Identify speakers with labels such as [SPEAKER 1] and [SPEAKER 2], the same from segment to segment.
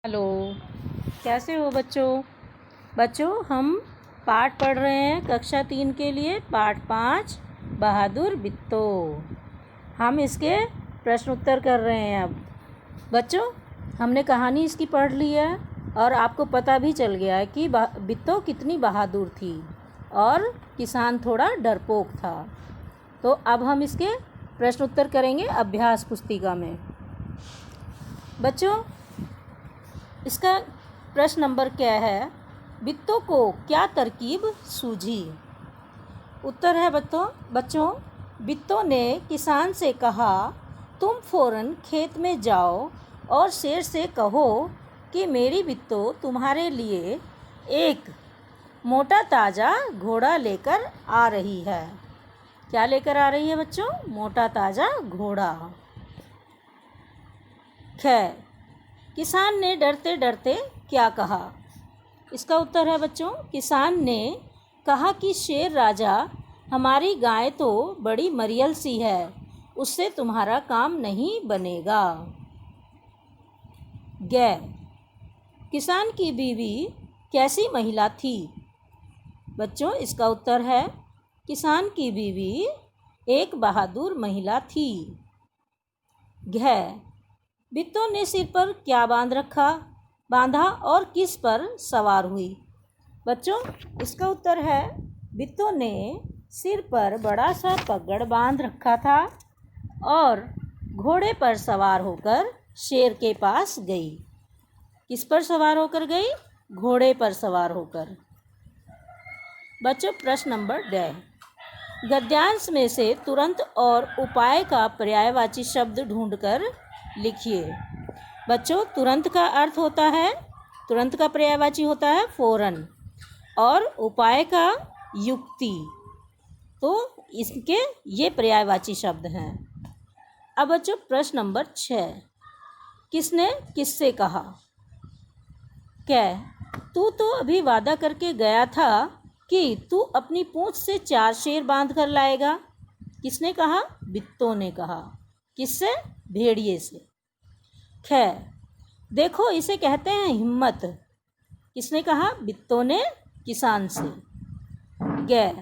[SPEAKER 1] Hello. कैसे हो बच्चों? हम पाठ पढ़ रहे हैं कक्षा 3 के लिए, पाठ 5 बहादुर बित्तो। हम इसके प्रश्न उत्तर कर रहे हैं। अब बच्चों, हमने कहानी इसकी पढ़ ली है और आपको पता भी चल गया है कि बित्तो कितनी बहादुर थी और किसान थोड़ा डरपोक था। तो अब हम इसके प्रश्न उत्तर करेंगे अभ्यास पुस्तिका में। बच्चों, इसका प्रश्न नंबर क्या है? बित्तो को क्या तरकीब सूझी? उत्तर है बच्चों, बित्तो ने किसान से कहा, तुम फौरन खेत में जाओ और शेर से कहो कि मेरी बित्तो तुम्हारे लिए एक मोटा ताज़ा घोड़ा लेकर आ रही है। क्या लेकर आ रही है बच्चों? मोटा ताज़ा घोड़ा। खैर, किसान ने डरते डरते क्या कहा? इसका उत्तर है बच्चों, किसान ने कहा कि शेर राजा, हमारी गाय तो बड़ी मरियल सी है, उससे तुम्हारा काम नहीं बनेगा। गै, किसान की बीवी कैसी महिला थी? बच्चों, इसका उत्तर है, किसान की बीवी एक बहादुर महिला थी। घै, बित्तो ने सिर पर क्या बांधा और किस पर सवार हुई? बच्चों, इसका उत्तर है, बित्तो ने सिर पर बड़ा सा पगड़ बांध रखा था और घोड़े पर सवार होकर शेर के पास गई। किस पर सवार होकर गई? घोड़े पर सवार होकर। बच्चों, प्रश्न नंबर 2, गद्यांश में से तुरंत और उपाय का पर्यायवाची शब्द ढूंढकर लिखिए। बच्चों, तुरंत का अर्थ होता है, तुरंत का पर्यायवाची होता है फौरन, और उपाय का युक्ति। तो इसके ये पर्यायवाची शब्द हैं। अब बच्चों, प्रश्न नंबर 6, किसने किससे कहा? तू तो अभी वादा करके गया था कि तू अपनी पूंछ से 4 शेर बांध कर लाएगा। किसने कहा? बित्तो ने कहा। किससे? भेड़िए से। खैर, देखो इसे कहते हैं हिम्मत। किसने कहा? बित्तो ने किसान से। गै,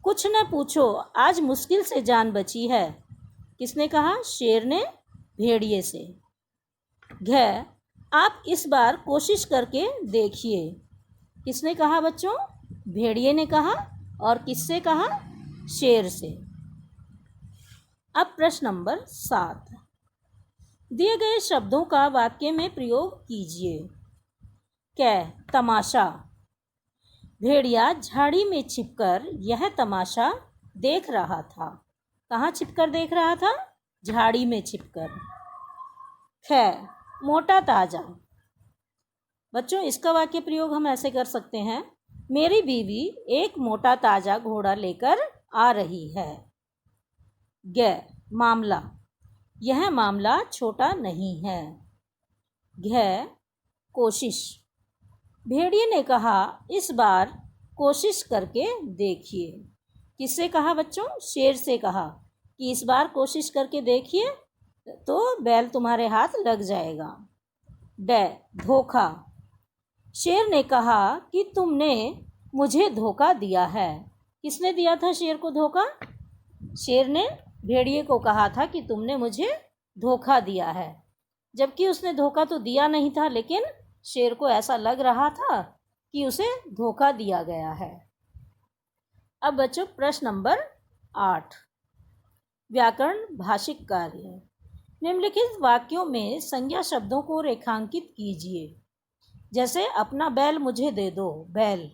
[SPEAKER 1] कुछ न पूछो, आज मुश्किल से जान बची है। किसने कहा? शेर ने भेड़िए से। घै, आप इस बार कोशिश करके देखिए। किसने कहा बच्चों? भेड़िए ने कहा। और किससे कहा? शेर से। अब प्रश्न नंबर 7, दिए गए शब्दों का वाक्य में प्रयोग कीजिए। तमाशा। भेड़िया झाड़ी में छिपकर यह तमाशा देख रहा था। कहाँ छिपकर देख रहा था? झाड़ी में छिपकर। मोटा ताजा। बच्चों, इसका वाक्य प्रयोग हम ऐसे कर सकते हैं, मेरी बीवी एक मोटा ताजा घोड़ा लेकर आ रही है। मामला, यह मामला छोटा नहीं है। कोशिश। भेड़िए ने कहा, इस बार कोशिश करके देखिए। किससे कहा बच्चों? शेर से कहा कि इस बार कोशिश करके देखिए तो बैल तुम्हारे हाथ लग जाएगा। धोखा। शेर ने कहा कि तुमने मुझे धोखा दिया है। किसने दिया था शेर को धोखा? शेर ने भेड़िए को कहा था कि तुमने मुझे धोखा दिया है, जबकि उसने धोखा तो दिया नहीं था, लेकिन शेर को ऐसा लग रहा था कि उसे धोखा दिया गया है। अब बच्चों, प्रश्न नंबर 8, व्याकरण भाषिक कार्य। निम्नलिखित वाक्यों में संज्ञा शब्दों को रेखांकित कीजिए। जैसे, अपना बैल मुझे दे दो, बैल।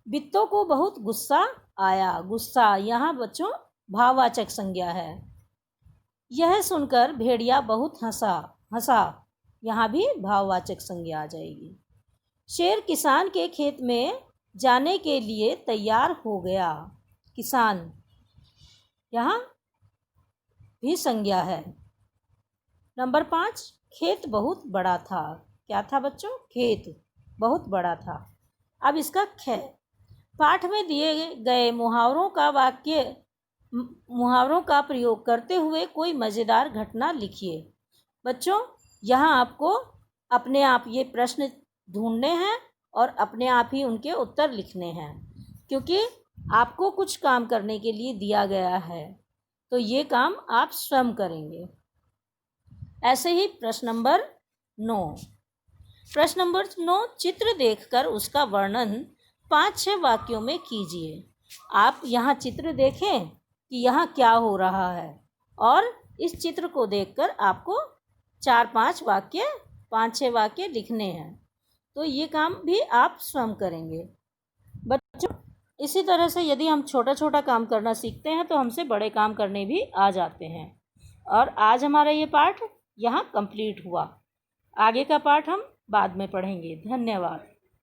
[SPEAKER 1] बित्तो को बहुत गुस्सा आया, गुस्सा यहाँ बच्चों भाववाचक संज्ञा है। यह सुनकर भेड़िया बहुत हंसा, यहाँ भी भाववाचक संज्ञा आ जाएगी। शेर किसान के खेत में जाने के लिए तैयार हो गया। किसान यहाँ भी संज्ञा है। नंबर 5, खेत बहुत बड़ा था। क्या था बच्चों? खेत बहुत बड़ा था। अब इसका पाठ में दिए गए मुहावरों का प्रयोग करते हुए कोई मज़ेदार घटना लिखिए। बच्चों, यहाँ आपको अपने आप ये प्रश्न ढूंढने हैं और अपने आप ही उनके उत्तर लिखने हैं, क्योंकि आपको कुछ काम करने के लिए दिया गया है तो ये काम आप स्वयं करेंगे। ऐसे ही प्रश्न नंबर 9। प्रश्न नंबर 9, चित्र देखकर उसका वर्णन 5-6 वाक्यों में कीजिए। आप यहाँ चित्र देखें कि यहाँ क्या हो रहा है और इस चित्र को देखकर आपको 4-5 वाक्य 5-6 वाक्य लिखने हैं। तो ये काम भी आप स्वयं करेंगे। बच्चों, इसी तरह से यदि हम छोटा छोटा काम करना सीखते हैं तो हमसे बड़े काम करने भी आ जाते हैं। और आज हमारा ये पाठ यहाँ कंप्लीट हुआ। आगे का पाठ हम बाद में पढ़ेंगे। धन्यवाद।